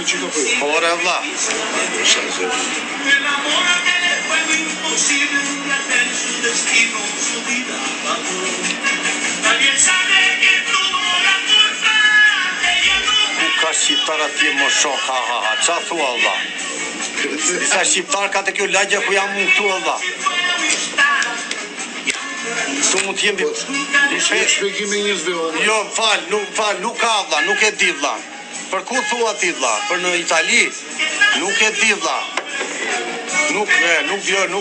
qika për ju. Por e vlla. Ku ka shqiptar atje më shok, ha, qa thua vlla? Disa shqiptar ka të kjo lagja ku jam unë këtu vlla. Tu mund t'jem shpjegime njëzve valla. Jo, nuk ka vlla, nuk e di vlla. Për ku thua ti vlla? Për në Itali? Nuk e di vlla. Nuk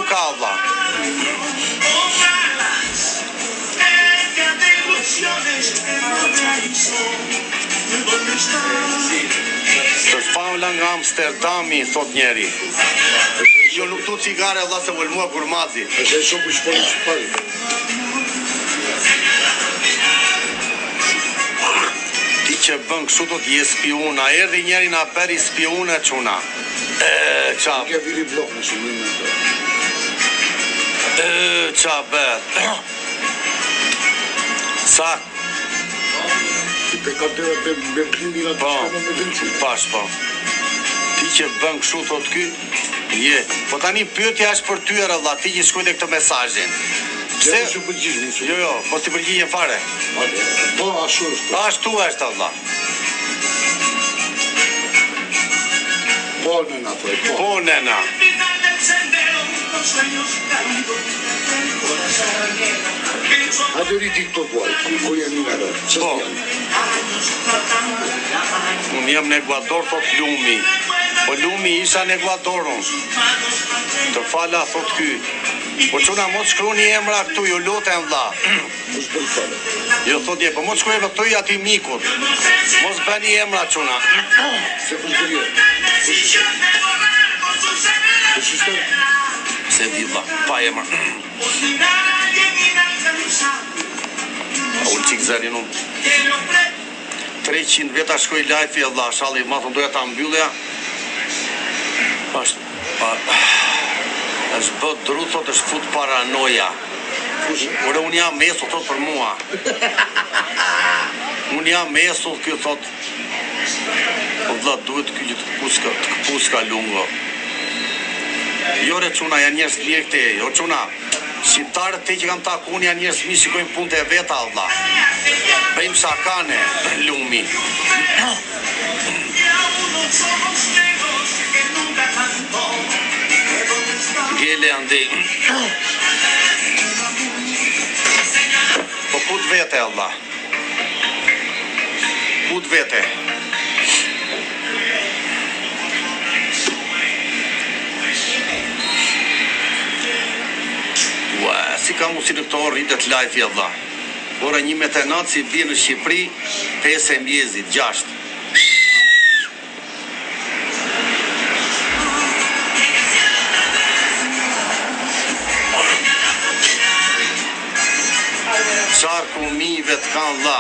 ka vlla. Të famla nga Amsterdami, thot njeri. Jo nuk tu cigare vlla se vol mua gurmazi. Është e shoku shponi shqipari. Që bën kështu do t'je spiuna, erdhi njeri na beri spiuna çuna. Qa? Nuk e vili blok në shumë në të. Qa bet? Sa? Ti pe kartera pe benzin Po, pash po. Ti që bën kështu thot ky, je. Po tani pyetja është për ty valla, ti që shkruaj këtë mesazhin. Pse? Jo, po ti përgjigje fare. Po, ashtu është. Ashtu është valla. Po, nëna, po. Po, nëna. Hajde riti këto buaj, ku jeni në rrë, që Po. janë? Unë jam në Ekuador, thot Lumi. Po Lumi isha në Ekuador unë. Të fala, thot ky. Po çuna mos shkruani emra këtu, ju lutem vlla. Mos bën fare. Jo thot je, po mos shkruaj këtu aty mikut. Mos bëni emra çuna. Se përbërje. Se di vlla, pa emra. Unë qik zërin unë 300 veta shkoj live e vlla, shalli ma thon doja ta mbyllja. është bët dru, thot është fut paranoja. Ure unë jam mesu, thot për mua. Unë jam mesu, kjo thot. O vlla, duhet kjo të këpuska lungo. Jo re quna, janë njerës mirë këte, jo quna. Shqiptarët te që kam taku, unë janë njerës mirë, shikojnë punë të veta, vlla. Bëjmë shakane, Lumi. Gjele andi. Po ku të vete, Allah? Ku të vete? Si ka mu si në këto rritet live, Allah? Ora 11:09 si bje në Shqipëri, 5 e mjezit, 6. Qarku mive të kanë dha.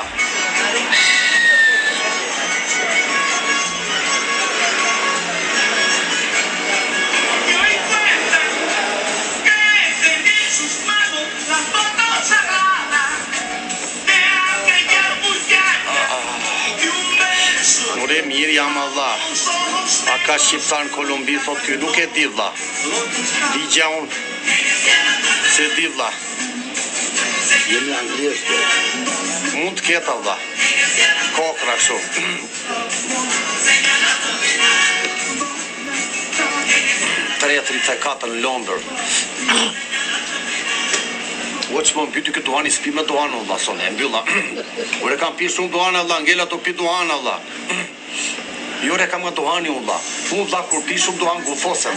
Ure mirë jam Allah. A ka shqiptar në Kolumbi, thot kjo, nuk e di vlla. Digja unë. Se di vlla. Jemi anglisht. Mund të ketë vlla. Kokra kështu. Tretri të katër në Londër. O që më mbyti këtë duhani s'pi me duhanë, vlla, son e mbylla. Ure kam pi shumë duhanë, vlla, ngella të pi duhanë, vlla. Jore kam nga duhani, vlla. Unë, vlla, kur pi shumë duhanë, gufosem.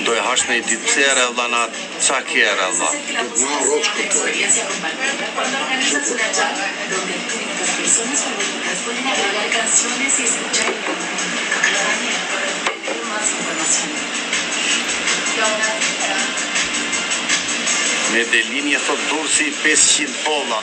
Do e hash në i ditë psere, vlla, na qa kjere, vlla. Në roqë këtë. Medelini e thot Dursi 500 polla.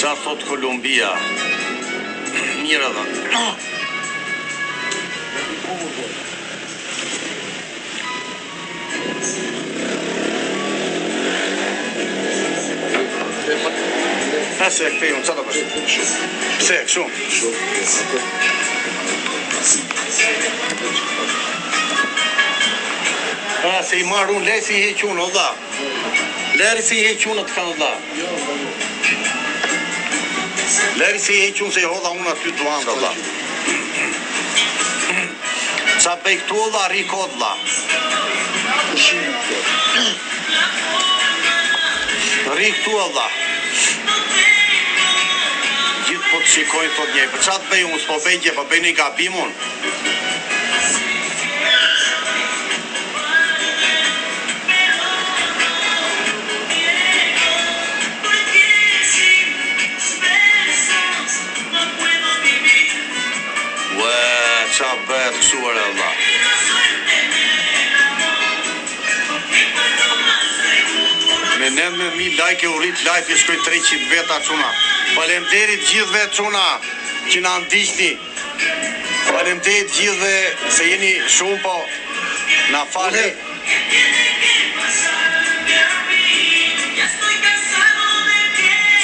Qa thot thot Kolumbia. Mirë edhe. Se e këpej unë, që të përshë? Pse, këshu? Se i marrë unë, lej si i hequnë, o dha. Leri si i hequnë të kanë, o dha. Leri si i hequnë se i hodha unë aty duandë, o dha. Qa bej këtu, o dha, rikot, dha. Ri këtu, o dha. Gjithë po të shikojnë thot njej, për qatë bëj unë, s'po bëj gje, po bëj një gabim unë. Ue, qa bëhet këshuar e Allah. Me ne me mi like e urit live e shkoj 300 veta quna. Faleminderit gjithve quna që na ndiqni. Faleminderit gjithve se jeni shumë po na fale.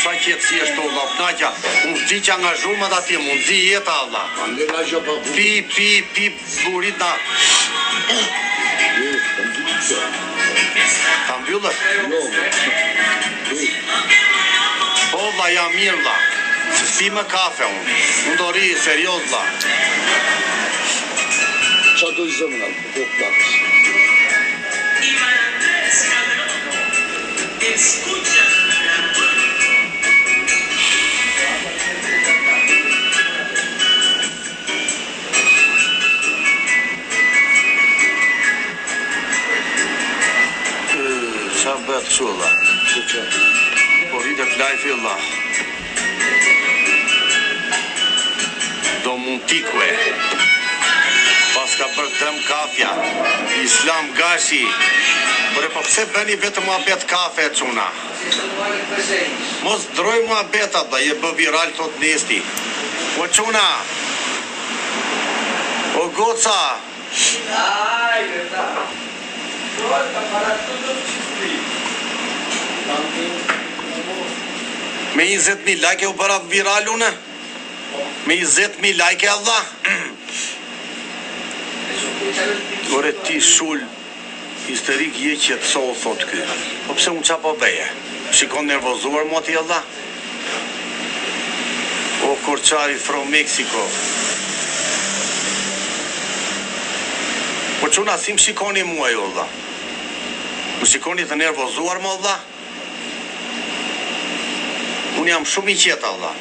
Sa qëtësi është to Allah, knaqja, unë zdi që angazhumë atë ati, unë zdi jeta Allah. Pi, burit na. Ta mbyllë? Po, dha, jam mirë, dha. Se s'pi me kafe, unë. Unë do ri, serios, dha. Qa do i zëmën alë, po plakës. Qa bëhet këshu, dha? Po rritet life, dha. Do mund tikve. Pas ka bërë dëm kafja. Islam gashi. Por e po pse bëni vetë mua bet kafe, quna? Mos droj mua betat, da je bë viral tot nesti. O quna. O goca. Me 20.000 like u bëra viral une? Me 20.000 like Allah? Ore ti shull histerik je që të sohë, thot ky. Po pse unë qa po beje? Shikon nervozuar mo ti Allah? O korçari from Mexico. Po quna si më shikoni mua jo Allah? Më shikoni të nervozuar mo Allah? Unë jam shumë i qetë Allah.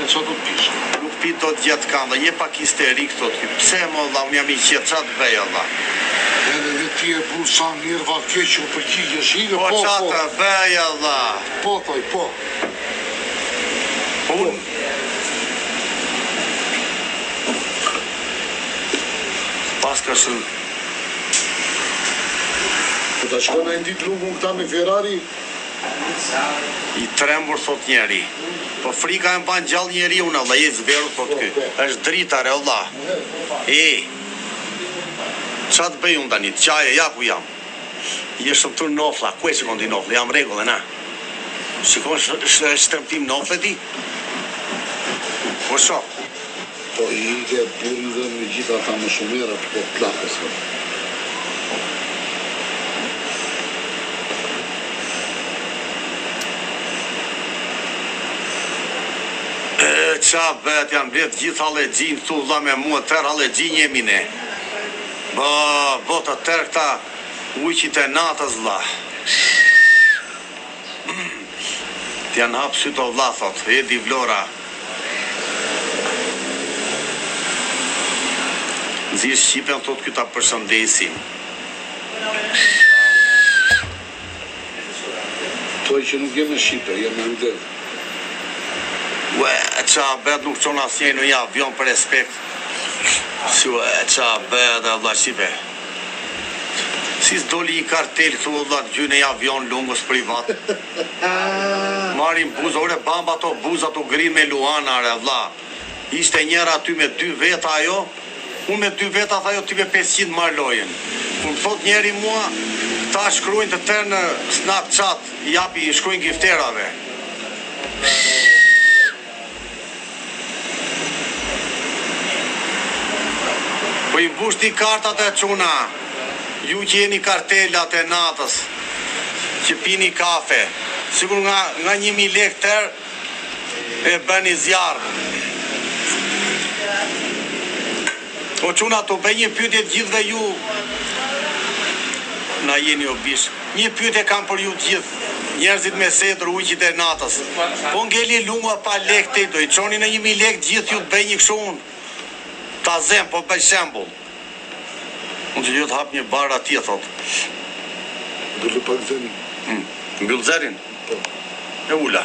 Qa do të pishë? Nuk pi do të gjatë kanë, je pak histerik, thot ky. Pse mo Allah, unë jam i qetë, qa të bëj Allah? Edhe dhe ti e burë sa mirë valke që u përgjigje shive, Po qa të bëj Allah? Po, thoj, po. Unë? Pas ka shumë. Po ta shkona e nditë lungu këta me Ferrari? I trembur, thot njeri. Po frika e mban gjallë njeri unë, Allah, je zveru, thot ky. Është dritare, Allah. Qa të bëj unë tani, qaje, ja ku jam. Je shëmtur nofla, ku e që kondi nofla, jam regullë, na. Shikon, shtremtim nofle ti? Po shok. Po i ike burin dhe me gjitha ta më shumera, po plakës. Qa bet, janë blet gjithë alegjin, këtu dha me mua, tërë alegjin jemi ne. Bo të tërë këta ujqit e natës, dha. T'janë hapë sytë o dha, thot, Edi Vlora. Nëzirë Shqipen, thot, këta përshëndesim. Toj që nuk jemi Shqipe, jemi ndër. Ue, qa bet nuk qona asnjej në ja avion për respekt. Si ue, qa bet, Allah Shqipe. Si s'doli I kartel këtu valla gjyne I avion lungës privat. Marim buzë, ore bamba ato buzë ato grin me Luana re valla. Ishte njëra aty me 2 veta ajo, unë me 2 veta tha ajo ti me 500 marr lojen. Kur thot njeri mua, ta shkruajnë të tërë në Snapchat, japi shkruajnë gifterave. Po I mbushti kartat e çuna. Ju që jeni kartelat e natës, që pini kafe, sigur nga 1000 lekë tërë e bëni zjarë. O çuna të bëj një pyetje të gjithëve ju, na jeni o bish, një pyetje kam për ju të gjithë, njerëzit me setër ujqit e natës. Po ngeli lungua pa lekë te, do I çoni në 1000 lekë gjithë ju të bëj një kështu unë. Ta zem, po bëj shembull. Unë që ju të hap një bar atje, thot. Mbyllë pak zerin. Mbyll zerin? Po. E ula.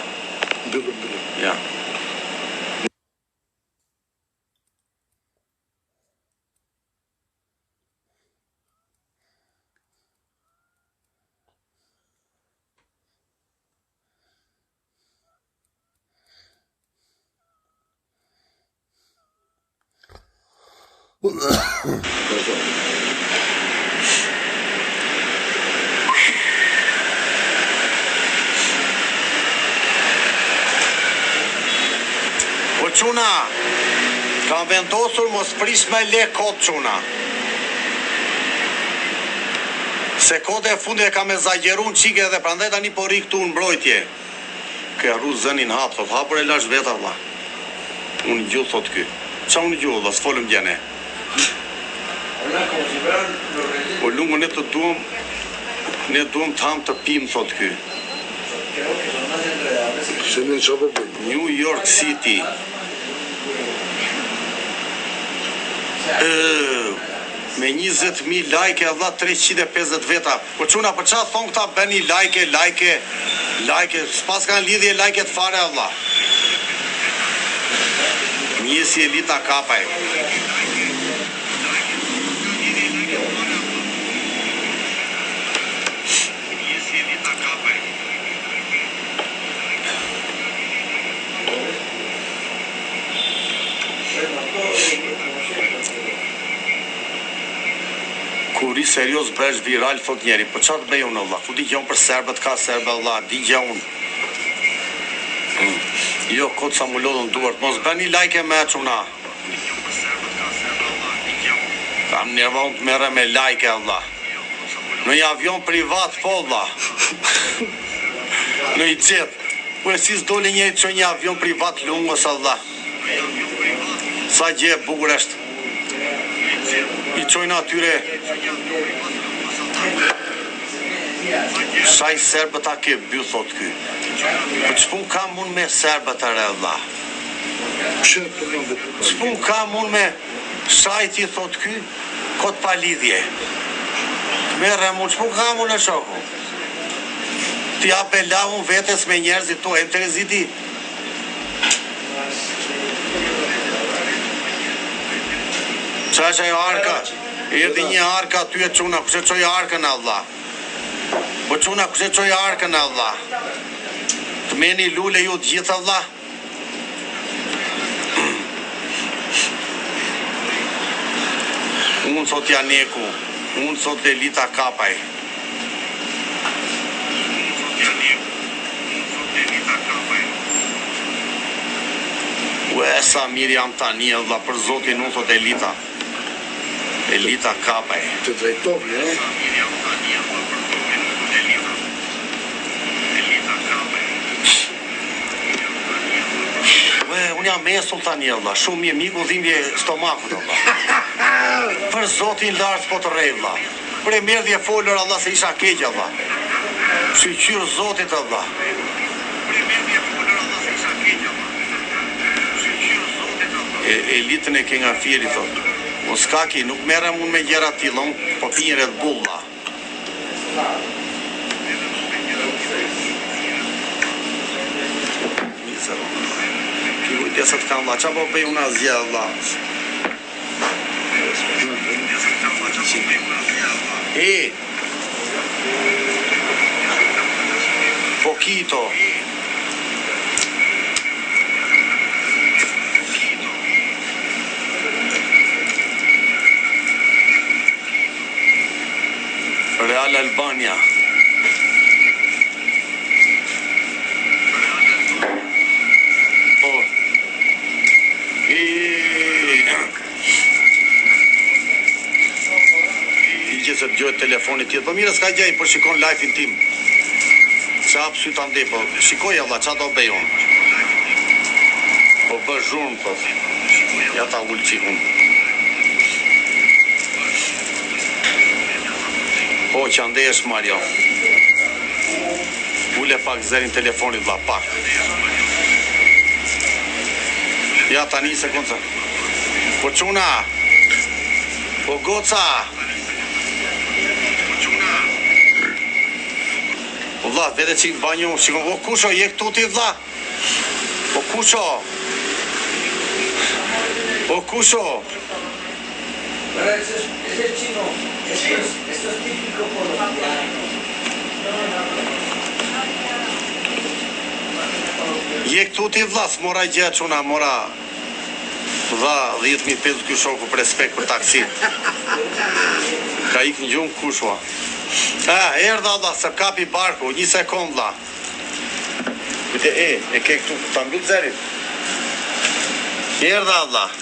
Mbyllë. Ja. O çuna, kam vendosur mos prish me le kot çuna. Se kote e fundit e kam exagjeru në qike dhe prandaj tani po ri këtu në mbrojtje. Ke arru zënin hap, thot, hapër e lash veta vlla. Unë gjuh thot ky. Qa unë gjuh vlla, s'folëm gjene. Po lungu ne të duam, ne duam të ham të pim, thot ky. Se ne qa po bëjmë? New York City. Me 20.000 like e vlla 350 veta. Po çuna, po qa thon këta bëni like, s'pas kanë lidhje like-et fare vlla. Njësi Elita Kapaj. Kuri serios bresh viral, thot njeri, po qa të bëj unë vlla, ku di gjon për serbët, ka serbe vlla, di gjon. Jo, kot sa mu lodhën duart, mos bëni like e me çuna. Kam nerva unë të merre me like e vlla. Në një avion privat, po vlla. Në I jet. Po e si s'doli njëri që një avion privat lungës vlla. Sa gje e bukur është. I qojnë atyre shaj serbët a ke by, thot ky. Po ç'pun kam unë me serbët e re vlla? Ç'pun kam unë me shajti, thot ky, kot pa lidhje. Merrem unë, ç'pun kam unë e shoku? Ti apelavun vetes me njerëzit to, e Tereziti. Qa është ajo arka? Erdi një arka aty e çuna, kushe qoj arkën Allah? Po çuna, kushe qoj arkën Allah? Të meni lule ju të gjithë Allah? Unë thot Janeku, unë thot Elita Kapaj. Ue sa mirë jam tani valla, për zotin unë thot Elita. Elita Kapaj. Të drejtovi, e? Unë jam mesull tani valla, shumë mirë, miku dhimbje stomakut valla. Për zotin lartë po të rej valla. Për e merdhje folër Allah se isha keq valla. Shqyr zotit valla. Elitën e ke nga Fieri thot. O skaki, nuk merrem unë me gjëra të tilla, unë po pi një Red Bull valla. Desat kanë valla, qa po bëj unë azja valla? poquito. Real Albania. Se të gjojt telefonit tjetë, po mire s'ka gjej, po shikon live-in tim. Qa pësy të andi, po shikoj Allah, qa do bej unë. Po bë zhurmë, po. Ja ta ullë qikun. Po, që andesh, Mario. Ule pak zërin telefonit, vla, pak. Ja ta një sekundë. Po quna. Po goca. O vla, vede që i banju, shikon, o kusho, je këtu ti vla. O kusho. O kusho. Pero ese es chino, esto es típico colombiano. Je këtu ti vla, s'mora i gjë quna, mora. Vla, 10.000 pesos kjo shoku për respekt për taksi. Ka ik në gjumë kusho. Erdha Allah, se kapi barku, një sekund vla. Kujte e ke këtu, ta mbyll zerin. Erdha Allah.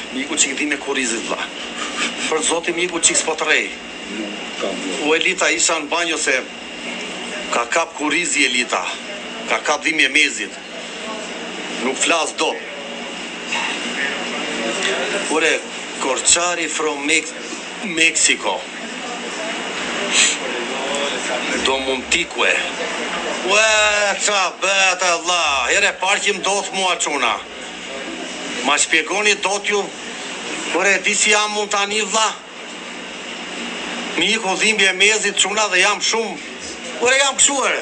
Miku që këti me kurizit vla. Për zoti miku që s'po të rej. U Elita isha në banjo se ka kap kurizi Elita. Ka kap dhimje mezit. Nuk flas do. Ure, Korçari from Mexico. Do mund tikue. Ue, qa bete vla. Here parqim do të mua quna. Ma shpjegoni do t'ju. Ure, di si jam mund tani vla. Miku dhimbje mezit quna dhe jam shumë. Ure, jam këshuare.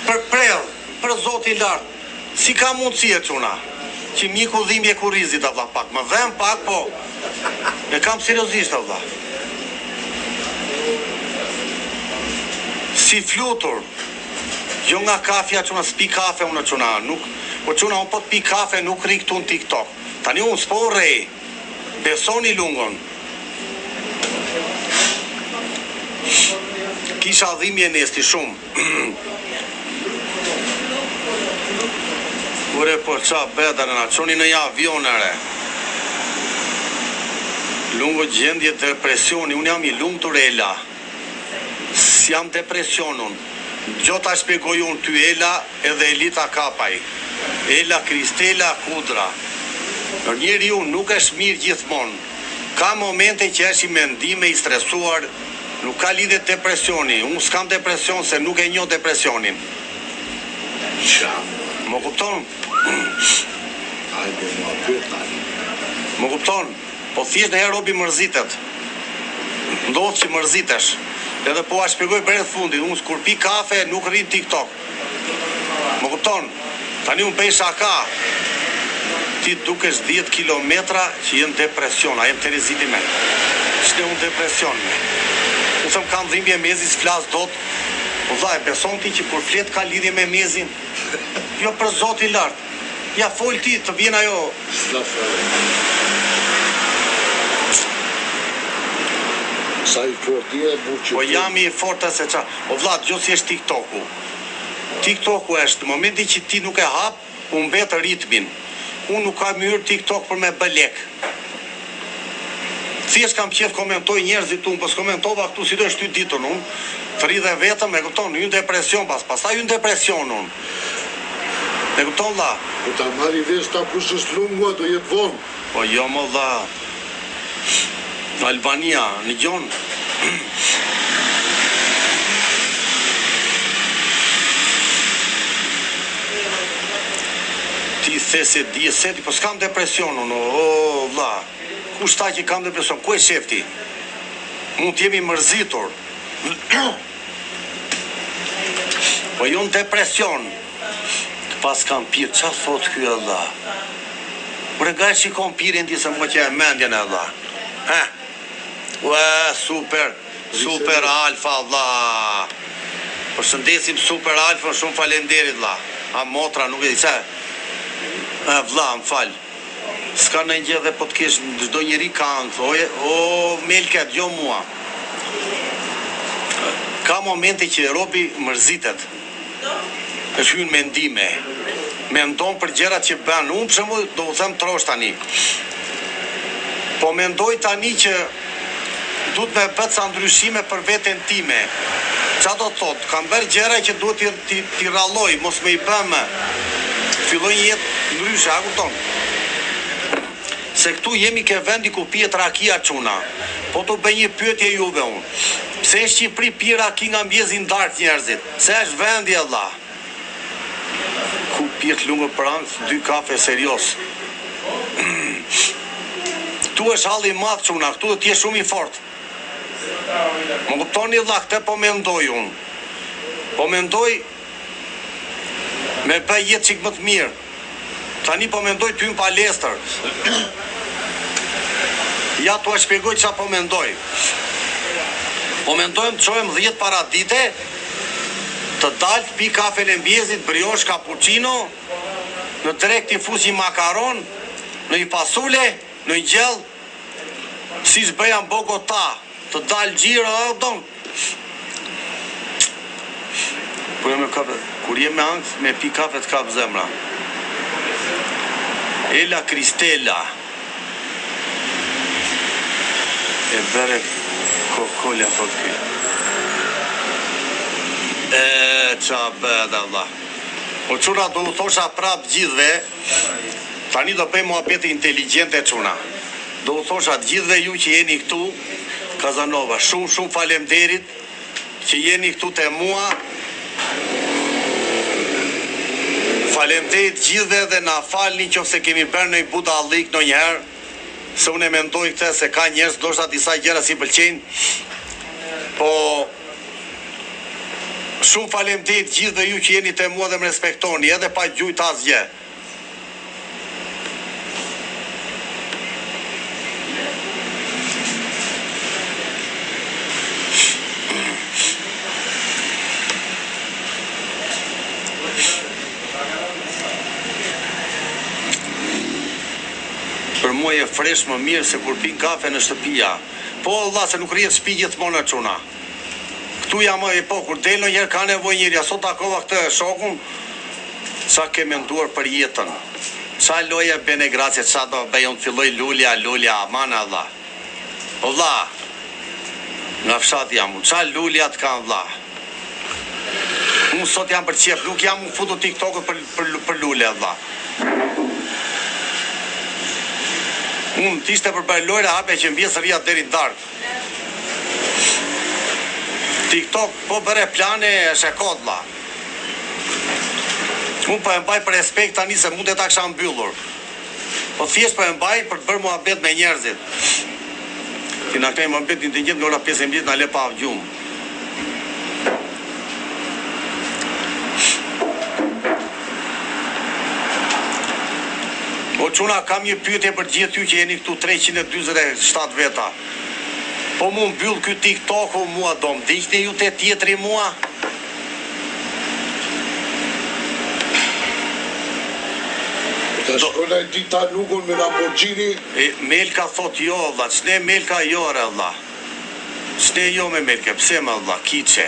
Për prell, për zotin lartë. Si ka mundësie quna. Që miku dhimbje kurizit vla pak. Më dhem pak po. E kam seriozisht vla. Si flutur. Jo nga kafja quna, s'pi kafe unë quna. Nuk, po quna unë po t'pi kafe nuk ri këtu në TikTok. Tani unë s'po rej. Besoni lungon. Kisha dhimbje nesti shumë. Ure po qa bedër na çoni në avionere. Lungo gjendje depresioni, unë jam i lumtur Ela. S'jam depresionun. Gjota shpjegoj unë ty Ela edhe Elita Kapaj. Ela Kristela Kudra. Në njeriu nuk është mirë gjithmonë. Ka momente që është i mendime, i stresuar, nuk ka lidhje depresioni. Unë s'kam depresion se nuk e njoh depresionin. Më kupton? Hajde, mua pyet tani. Më kupton? Po thjesht herë robi mërzitet. Ndodh që mërzitesh. Edhe po a shpjegoj për fundit, unë kur pi kafe nuk rrin TikTok. Më kupton? Tani unë bëj shaka. Ti dukesh 10 kilometra që jenë depresion, a jenë Terezili me. Shte unë depresion me. Unë thëm kam dhimbje mezi, s'flas dot. Po vllai, beson ti që kur flet ka lidhje me mezin? Jo për Zotin lart. Ja fol ti, të vjen ajo. Sa i fort je, burqë. Po jam i fortë se qa. O vlla, dëgjoj si është TikToku. TikToku është, në momentin që ti nuk e hap, unë mbet ritmin. Unë nuk kam hyrë TikTok për me bë lek. Thjesht kam qef komentoj njerëzit unë, po s'komentova këtu si do është ty ditën unë. Të ri dhe vetëm, e kupton, një depresion pastaj një depresion unë. E kupton vlla? Po ta marri vesh ta kush është lungu, do jetë vonë. Po jo më vlla. Albania, në gjon. Ti the se di se ti, po s'kam depresion unë, o vlla. Kush tha që kam depresion? Ku e shef ti? Mund t'jemi mërzitur. Po jo në depresion. Pas kam pirë, qa thot ky Allah? Ure nga shikon pirin ti se më që e mendjen e Allah. Ha? Ue, super, super alfa Allah. Përshëndesim super alfa, shumë falenderit Allah. A motra, nuk e di se. Vlla, më fal. S'ka në gjë dhe po të kesh çdo njeri ka ankth. O Melka, dëgjoj mua. Ka momente që robi mërzitet. Është hyn mendime. Mendon për gjërat që bën. Unë për shembull do u them trosh tani. Po mendoj tani që duhet me bët sa ndryshime për veten time. Qa do të thot? Kam bërë gjëra që duhet t'i ralloj, mos me i bëm. Filloj një jetë ndryshe, a kupton? Se këtu jemi ke vendi ku pijet rakia çuna. Po të bëj një pyetje juve unë. Pse në Shqipëri pi raki nga mbjezin dark njerëzit? Se është vendi Allah. Ku pijet lungë pranë, 2 kafe serios. Tu është halli i madh çuna, këtu do të jesh shumë i fortë. Më kuptoni vlla, këtë po mendoj unë. Po mendoj me bëj jetë çik më të mirë. Tani po mendoj ty në palestër. Ja tu a shpjegoj qa po mendoj. Po mendojmë të qojmë 10 paradite, të dalë të pi kafe lembjezit, briosh, cappuccino, në drekt i fusi makaron, në i pasule, në i gjell, si shbëja në Bogota, të dalë gjiro, don. Po jam me kafe, kur jem me angst, me pi kafe të kap zemra. Ela Kristela. E bere kokolja thot kjo. Qa bëd Allah. O quna do u thosha prap gjithve, tani do bëj muhabete inteligente quna. Do u thosha gjithve ju që jeni këtu, Kazanova, shumë falemderit që jeni këtu te mua. Falemderit gjithve dhe na falni qofse kemi bërë në i budallik në njëherë. Se unë e mendoj këtë se ka njerëz ndoshta disa gjëra si pëlqejnë. Po shumë faleminderit gjithëve ju që jeni te mua dhe më respektoni edhe pa gjujt asgjë. Për mua e fresh më mirë se kur pin kafe në shtëpia. Po Allah se nuk rrihet shtëpi gjithmonë çuna. Këtu jam e po, kur del në njerë ka nevoj njëri, sot takova këtë shokun, sa ke menduar për jetën, sa loja bene gracie, sa do bejon filloj lulja, aman Allah. O vlla, nga fshat jam, sa luljat kanë vlla. Unë sot jam për qef, nuk jam unë futu TikTok-ët për lulja vlla. Unë tishte për bërë lojre hape që mbjesë rria deri dark. TikTok po bëre plane e shekot vlla. Unë po e mbaj për respekt tani se mund të ta kisha mbyllur. Po thjesht po e mbaj për të bërë muhabet me njerëzit. Ti na kemi muhabet të gjithë nga ora 15 na le pa gjumë. O çuna, kam një pyetje për gjithë ty që jeni këtu 347 veta. Po mu mbyll ky TikTok-u mua do mdiqni ju te tjetri mua? Të shkona e dita nukon me Lamborghini. Melka thot jo, valla, s'ne Melka jo, re, valla. S'ne jo me Melke, pse me valla, kiqe.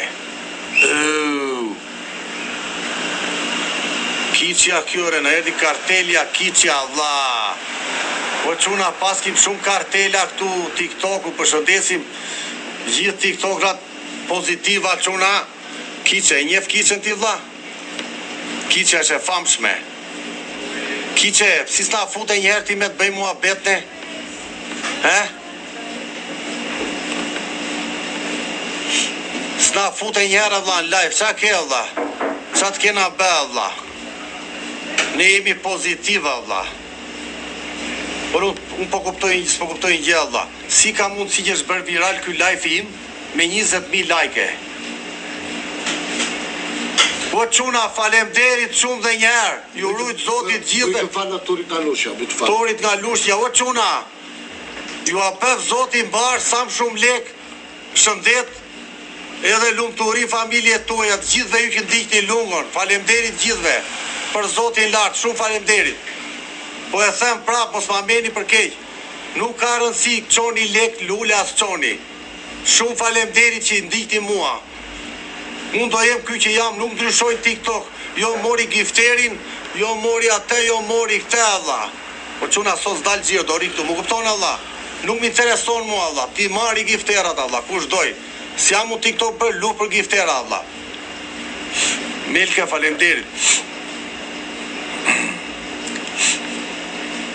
Kiqja kjore, në erdi kartelja, kiqja, valla. Po çuna, paskim shumë kartela këtu, TikTok-u, përshëndesim gjithë TikTok-rat pozitiva, çuna. Kiqe, e njef kiqen ti, valla? Kiqe është e famshme. Kiqe, si s'na fute njëherë ti me të bëj mua betne? S'na fute njëherë, valla, në live, qa ke, valla? Qa të kena bë, valla? Ne jemi pozitiva, valla. Por unë po kuptoj gjë, valla. Si ka mund si që është bërë viral ky live im me 20.000 like. Po çuna, faleminderit shumë dhe njëherë. Ju rujt Zotit gjithë. Të falë Torit nga Lushja, Torit nga Lushja, o çuna. Ju a bëv Zoti mbar sa më shumë lek, shëndet, edhe lumturi familje tuaja, të gjithëve ju që ndiqni lungon. Faleminderit gjithëve. Për Zotin lart, shumë faleminderit. Po e them prap, mos ma meni për keq. Nuk ka rëndësi çoni lek, lule as çoni. Shumë faleminderit që ndiqni mua. Unë do jem ky që jam, nuk ndryshoj TikTok. Jo mori gifterin, jo mori atë, jo mori këtë, Allah. Po çuna sos dal xhiro, do ri këtu, më kupton, Allah. Nuk më intereson mua, Allah. Ti marri gifterat, Allah, kush doj. Si jam u TikTok për lu për giftera, Allah. Melke, faleminderit.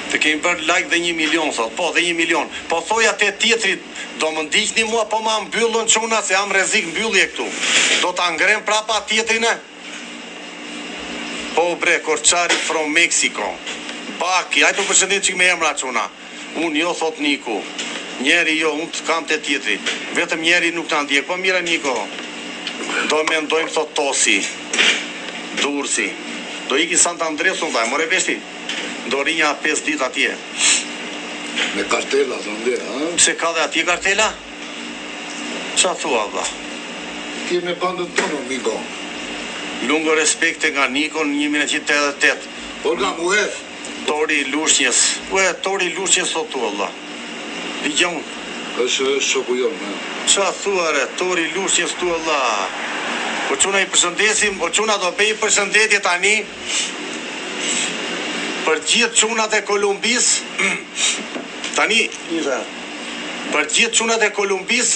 Të kemi bërë like dhe 1 milion sot, po dhe 1 milion. Po thoja te tjetrit, do më ndiqni mua, po ma mbyllën çuna se jam rrezik mbyllje këtu. Do ta ngrem prapa tjetrin e? Po bre, Korçari from Mexico. Baki, hajtë u përshëndet çik me emra çuna. Unë jo, thot Niku. Njeri jo, unë të kam te tjetri. Vetëm njeri nuk ta ndjek, po mira Niko. Do mendojmë, thot Tosi. Dursi. Do iki Sant Andres unë dhaj, more veshti. Do rinja 5 dit atje. Me kartela, të ndje, ha? Pse ka dhe atje kartela? Qa thua, vlla? Ti me bandën tonë, Miko. Lungo respekte nga Nikon 1988. Olga Muef. Tori Lushnjës. Tori Lushnjës o tu, vlla. I gjon. është shoku jonë, ha? Qa thua, re? Tori Lushnjës tu, vlla. O quna i përshëndesim, o quna do bëj përshëndetje tani për gjithë çunat e Kolumbis. Tani, për gjithë çunat e Kolumbis,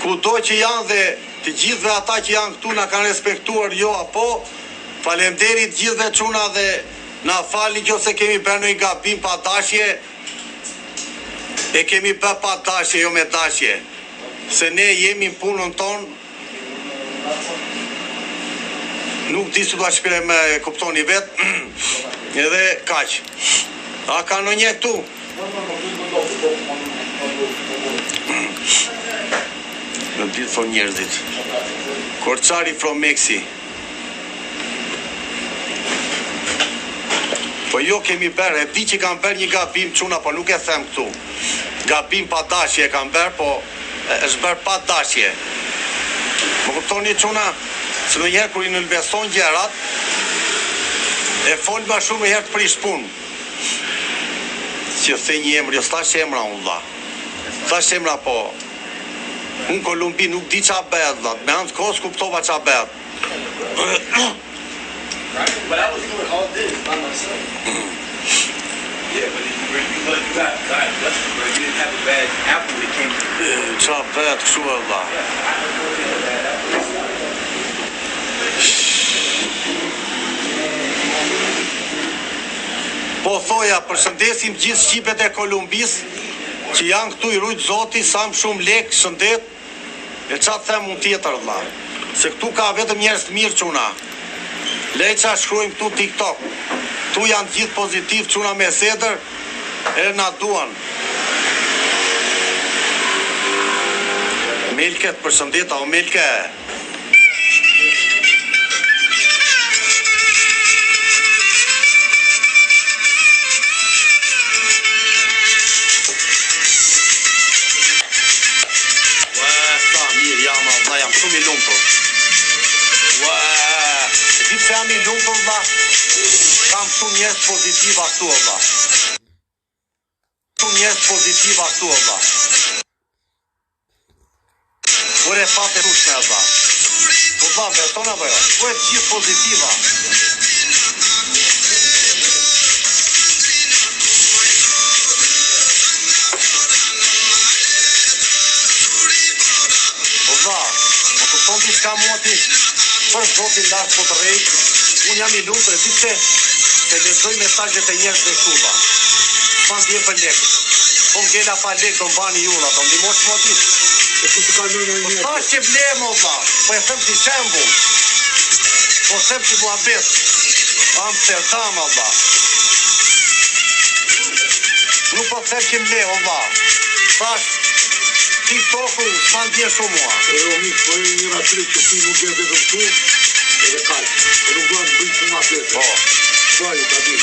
kudo që janë dhe të gjithëve ata që janë këtu na kanë respektuar, jo apo, faleminderit gjithëve çuna dhe na falni nëse kemi bërë një gabim pa dashje, e kemi bërë pa dashje, jo me dashje, se ne jemi në punën tonë. Nuk di su da shpire me kuptoni vetë, edhe kaq. A ka në një këtu? Në ditë thonë njerëzit. Korçari from Meksi. Po jo kemi bërë, e di që kam bërë një gabim çuna, po nuk e them këtu. Gabim pa dashje e kam bërë, po është bërë pa dashje. Më kuptoni çuna? Se në njerë kur i nënveson gjerat, e folë ma shumë herë të prish punë. Që the një emrë, jo s'tash emra unë dha. Thash emra po. Unë Kolumbi nuk di qa bëhet, vlat. Me anë të kohës kuptova qa bëhet. But I was doing all this by myself. Yeah, but you got blessed, bro. You didn't have a bad apple when it came to Qa bëhet kështu e vlla. Po thoja, përshëndesim gjithë shqipet e Kolumbis që janë këtu i rujt zoti, sa më shumë lek, shëndet, e qa të them unë tjetër vlla. Se këtu ka vetëm njerëz të mirë çuna. Lej qa shkrujmë këtu TikTok. Tu janë gjithë pozitiv çuna me sedër, e na duan. Melke të përshëndeta, o Melke. Jam shumë i lumtur. Di pse jam i lumtur vlla? Kam shumë njerëz pozitiv ashtu vlla. Shumë njerëz pozitiv ashtu vlla. Ore fate rushme vlla. Po vlla, beton apo jo? Po e gjithë pozitiva. Son ti s'ka mua ti për zotin lartë po të rej, unë jam i lumtur e di pse se lexoj mesazhet e njerëzve këtu. S'pan t'jem për lek. Po m'gela pa lek do m'bani jula, do m'dimosh mua ti. E ku të kalon e njerë? Pa që blemo vlla, po e them si shembull. Po them si muhabet. Amsterdam vlla. Nuk po them që mlemo vlla. Thash TikTok-u s'man dje shumë mua. E o mikë, po e njëra tri që si nuk e vetëm tu, edhe kajtë. E nuk duan të bëjtë shumë atlete. Po. Po e ta di.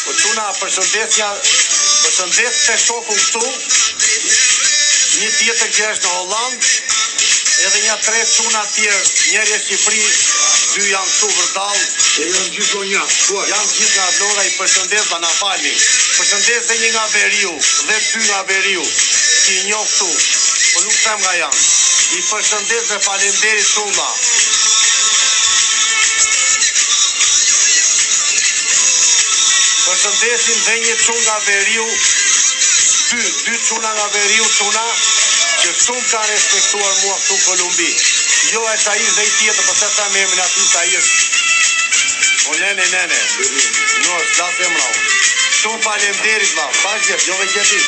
Po çuna përshëndes të shoku këtu, një tjetër që është në Holland, edhe një tre çuna tjerë, njëri në Shqipëri, dy janë këtu vërdall. E janë gjithë do një, Janë gjithë nga Vlora, i përshëndes dhe na falni. Përshëndes dhe një nga Veriu, dhe dy nga Veriu, që i njoh këtu, po nuk them nga janë. I përshëndes dhe falenderit shumë. Përshëndesim dhe një çun nga Veriu, dy çuna nga Veriu, çuna që shumë kanë respektuar mua këtu në Kolumbi. Jo e sa ishtë dhe i tjetër, përse ta me emrin ati sa ishtë. O nene. No, s'las emra unë. Shumë falenderit vlla, pas gjep, jo vegetit.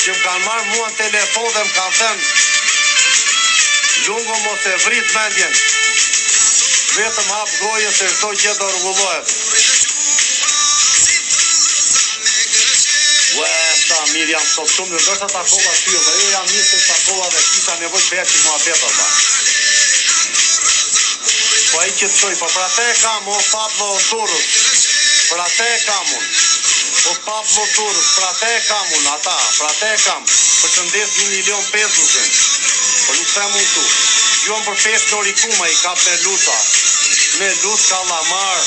Që më kanë marrë mua në telefon dhe më kanë thënë Lungo mos e vrit mendjen. Vetëm hap gojën se çdo gjë do rregullohet. Mirë jam sot shumë, në dërsa takova ty, dhe jo jam njësë të takova dhe kisha nevoj të jetë që mua beta, vlla. Po ai që të shoj, po për atë e kam, o Pablo Turrës, për atë e kam unë, o Pablo Turrës, për atë e kam unë, ata, për atë e kam, përshëndes 1.500.000, po nuk them unë tu, gjuam për 5 nori kuma, i kap me luta, kalamar,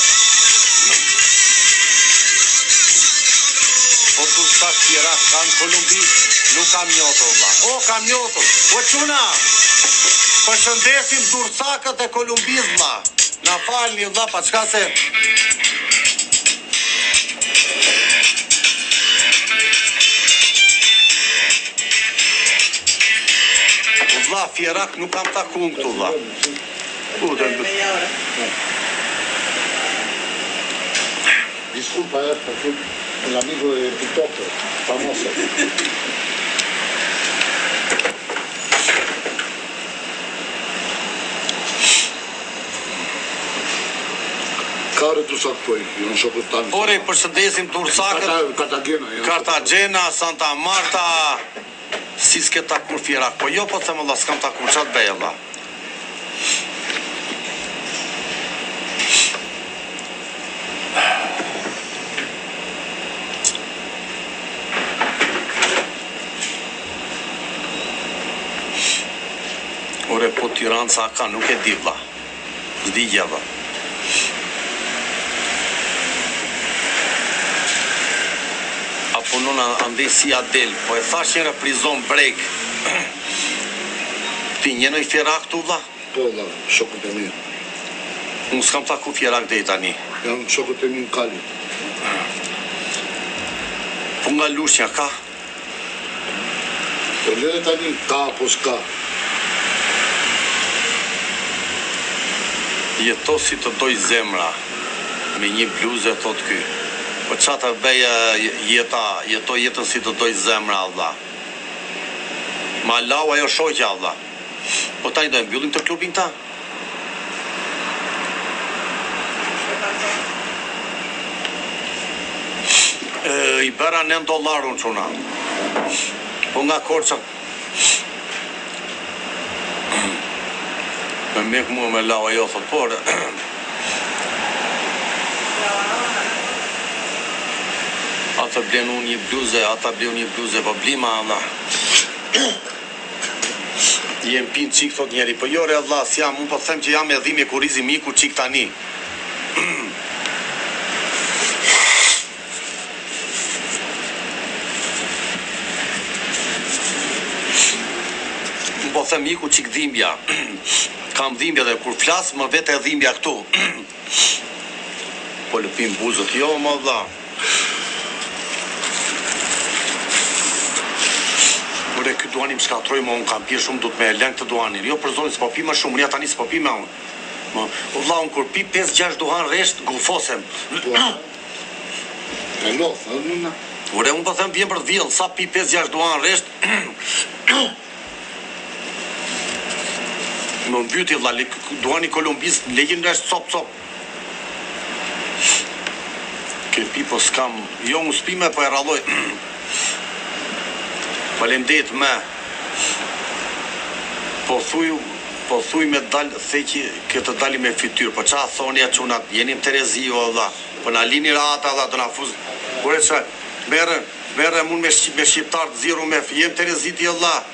po tu s'kash tjera, kanë Kolumbi, nuk kam njotur, vlla. O, kam njotur. O, çuna, përshëndesim durcakët e Kolumbis, vlla. Na falni, vlla, pa çka se... Vlla, fjerak nuk kam taku këtu, vlla. Disculpa, perché el amigo de TikTok, famoso. Care tu sa poi, io non so quanto. Ore, përshëndesim durcakët. Cartagena, Santa Marta. Si s'ke takur fjerak, po jo po them valla, s'kam takur, çat bëj valla. Ore, po Tiranë sa ka, nuk e di vlla. S'di gjeva. punon ande si Adel, po e thash njëra prizon break. Ti njenoj fjerak tu vlla? Po, valla, shokët e mi. Unë s'kam taku fjerak deri tani. Janë shokët e mi në Kali. Po nga Lushnja ka? Po lere tani ka apo s'ka. Jeto si të doj zemra, me një bluze, thot ky. Po qa të beja jeto jetën si të doj zemra, Allah. Ma lau ajo shoqja, Allah. Po tani do e mbyllim të klubin ta? I bëra $9 unë quna. Po nga Korça. Me mek mua me lau ajo, thot, por... Ata blen unë një bluze, ata blen një bluze, po blima, Allah. Jem pin qik, thot njeri, po jore, Allah, s'jam, unë po them që jam e dhimi e kurizi miku qik tani. Unë po them miku qik dhimbja. Kam dhimbja dhe kur flas, më vete e dhimbja këtu. Po lëpim buzët, jo, më Allah. Ure, këtë duani më shkatroj, më unë kam pje shumë, du të me e lëngë të duanin. Jo, për zonë, s'po pi më shumë, unë tani s'po pi me unë. Valla, unë kur pi 5-6 duhan resht, gufosem. E loth, edhe nëna. Ure, unë po them vjen për të vjellë, sa pi 5-6 duhan resht, më mbyti, valla, duani Kolumbis, legjin resht cop. Ke pi, po s'kam, jo, unë s'pi me, po e ralloj. Falemderit me. Po thuj me dal, theqi këtë dali me fytyr. Po qa thoni a qunat, jenim Terezi, o Allah. Po na lini rata, Allah, do na fuz. Kure që, merre mund me shqiptar të ziru me jem Terezi ti, Allah.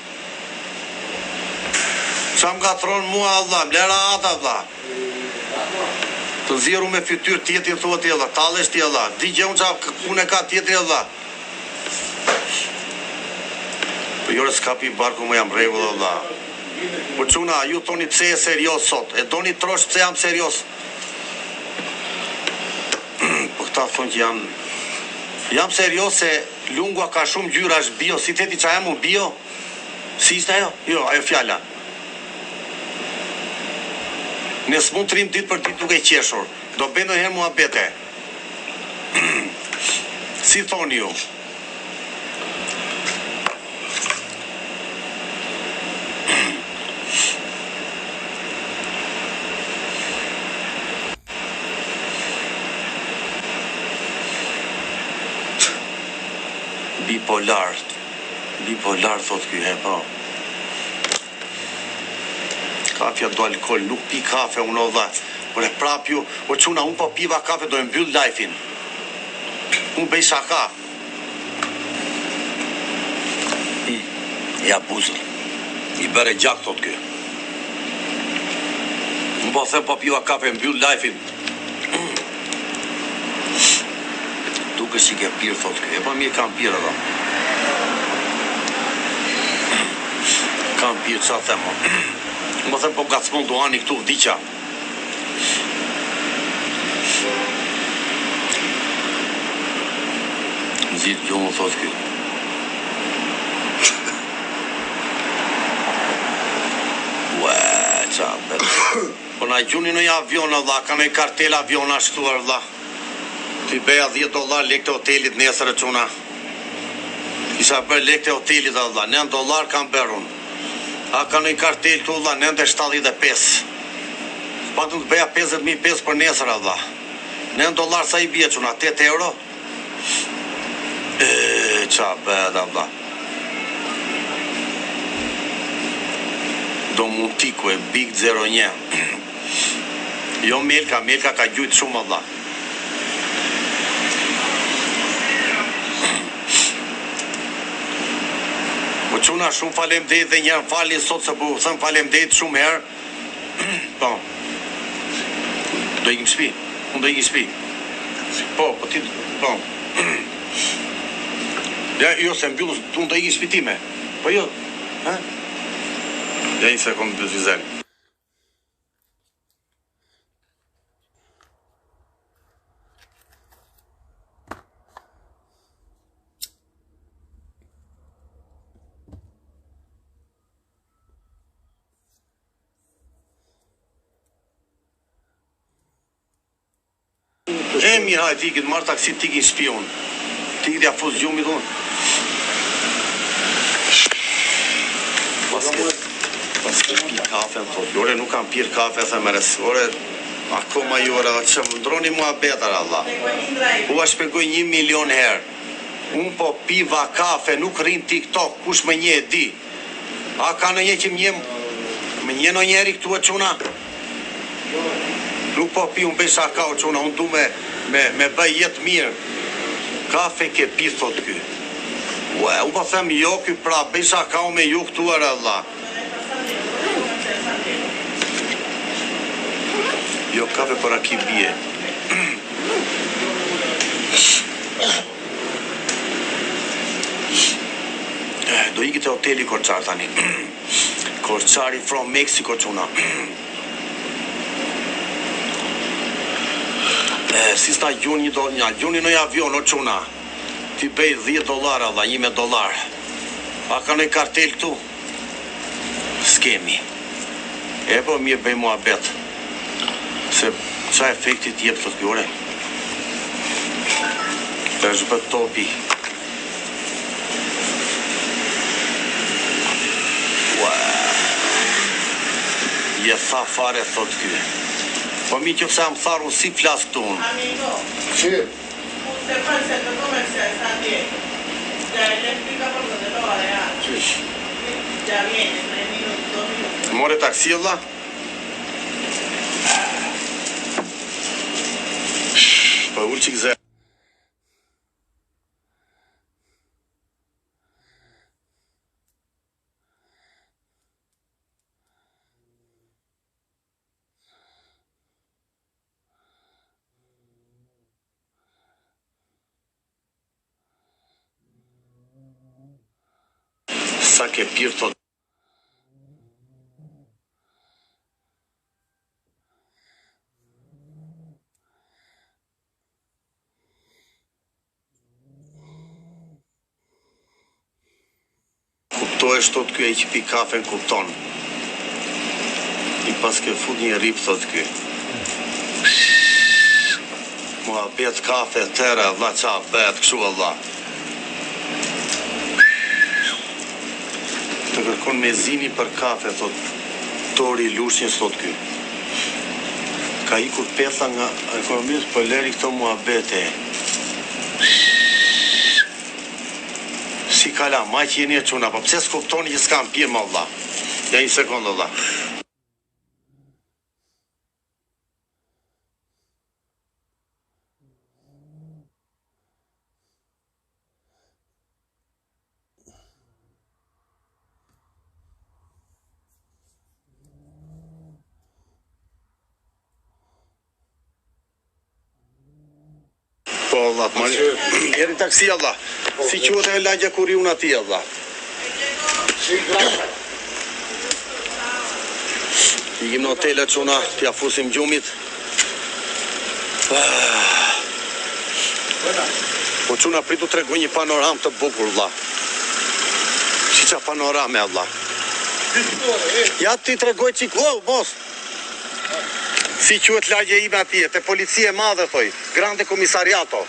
Qa më ga thronë mua, Allah, mlera ata, Allah. Të ziru me fytyr tjetër, thua ti, Allah, talesh ti, Allah. Di gjë unë qa kune ka tjetër, Allah. Po jore s'ka pi barku më jam regull, Allah. Po quna, ju thoni pse e serios sot, e doni trosh pse jam serios. Po këta thonë që jam serios se lungua ka shumë gjyra është bio, si teti qa jam u bio? Si ishte ajo? Jo, ajo fjalla. Ne s'mund të rim ditë për ditë duke qeshur, do bëndë herë mua bete. Si thoni ju? Bipolar, thot ky, he, po. Kafja do alkohol, nuk pi kafe, unë o dha. Por e prap ju, o quna, unë po piva kafe, do e mbyll lajfin. Unë bëj shaka. Ja buzër. I bere gjak, thot ky. Unë po them po piva kafe, mbyll lajfin. Duke si ke pirë, thot ky. E pa mirë kam pirë, edhe. Kam pirë, qa themo. Më them po gacmon duani këtu vdiqa. Nëzit gjonë, thot ky. Ue, qa bet. Po na gjuni në avion, Allah, ka në kartel avion ashtuar, Allah. Ti beja $10 lek të hotelit nesër e quna. Isha bërë lek të hotelit, Allah, $9 kam bërë unë. A ka në kartel të Allah, $9.75. Patën të beja 50.000 për nesër, Allah. $9 sa i bje quna, €8. Qa bed, Allah. Do mund tiku e Big 01. Jo Melka ka gjujtë shumë, Allah. Po quna shumë falemderit dhe njerë fali sot se po thëm falemderit shumë herë. Po. Do ikim shpi. Unë do ikim shpi. Po ti, po. Ja, jo se mbyllus, unë do iki shpitime. Po jo, ha? Ja, një sekundë të vizel. E mirë, hajt ikit, marrë taksit t'ikin shpion. T'i t'ja fus gjumit unë. Pas ke pi kafe, më thot. Ore, nuk kam pirë kafe, the meres. Ore, akoma jore, që më ndroni mua betar, Allah. U a shpegoj 1 milion herë. Unë po piva kafe, nuk rinë TikTok, kush më nje e di. A ka në një që më nje në njeri këtu e quna? Nuk po pi unë besha ka o quna, unë du me bëj jetë mirë. Kafe ke pi, thot ky. Ue, u po them jo ky pra, besha ka me ju këtu e Allah. Jo kafe për aki bje. Do iki te hoteli Korçar tani. Korçari from Mexico quna. Si sta gjuni në avion o quna. Ti bej $10 Allah, $1. A ka në kartel këtu? Skemi. E po mirë bëj mua bet. Se qa efektit jep të t'gjore. është bët topi. Je tha fare, thot ky. Po mi që fse më tharu si flas këtu unë. Amigo, Sì, usted fue al centro comercial San Diego. Ya él le explica por dónde lo va a dejar. sì. Ya viene, 3 minutos, 2 minutos. More taksi Allah. Po ullë që këzë. Sa ke pirë thot. Kuptohesh thot ky ai që pi kafe në kupton. I pas ke fut një rip thot ky. Mua bet kafe tëre, vlla qa bet kështu Allah. Të kërkon me zini për kafe, thot Tori Lushnjës, thot ky. Ka ikur petha nga ekonomisë, për leri këto mua bete. Si kala, ma që jeni e quna, po pse s'kuptoni që s'kam pje më Allah? Ja një sekundë Allah. Po Allah, jeri taksi Allah. Si quhet e lagja kur ju në ati Allah. Sì, grazie. Ikim në hotelet quna, t'ja fusim gjumit. Po quna pritu të regoj një panoram të bukur Allah. Si qa panorame Allah. Ja ti të regoj qik, mos. Si quhet lagje ime atje, te policie e madhe, thoj, Grande Komisariato.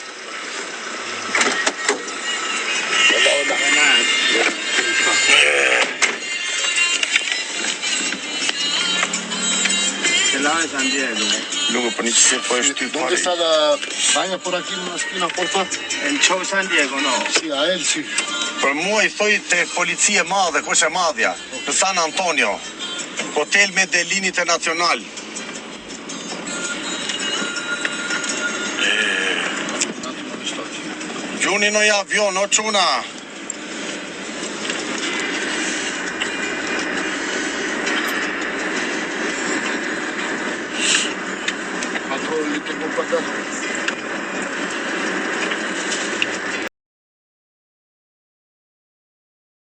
Ce l'ha in San Diego. Lungo, për një qëse po është ty Dove sta la bagna por aquí una spina porta? In Ciao San Diego, no. Sì, a El sì. Për mua i thoj te policie e madhe, kush e madhja, në San Antonio, Hotel Medellin Internacional. Un attimo che sto aquí. Gjuni në avion, o quna. Altro litro por acá.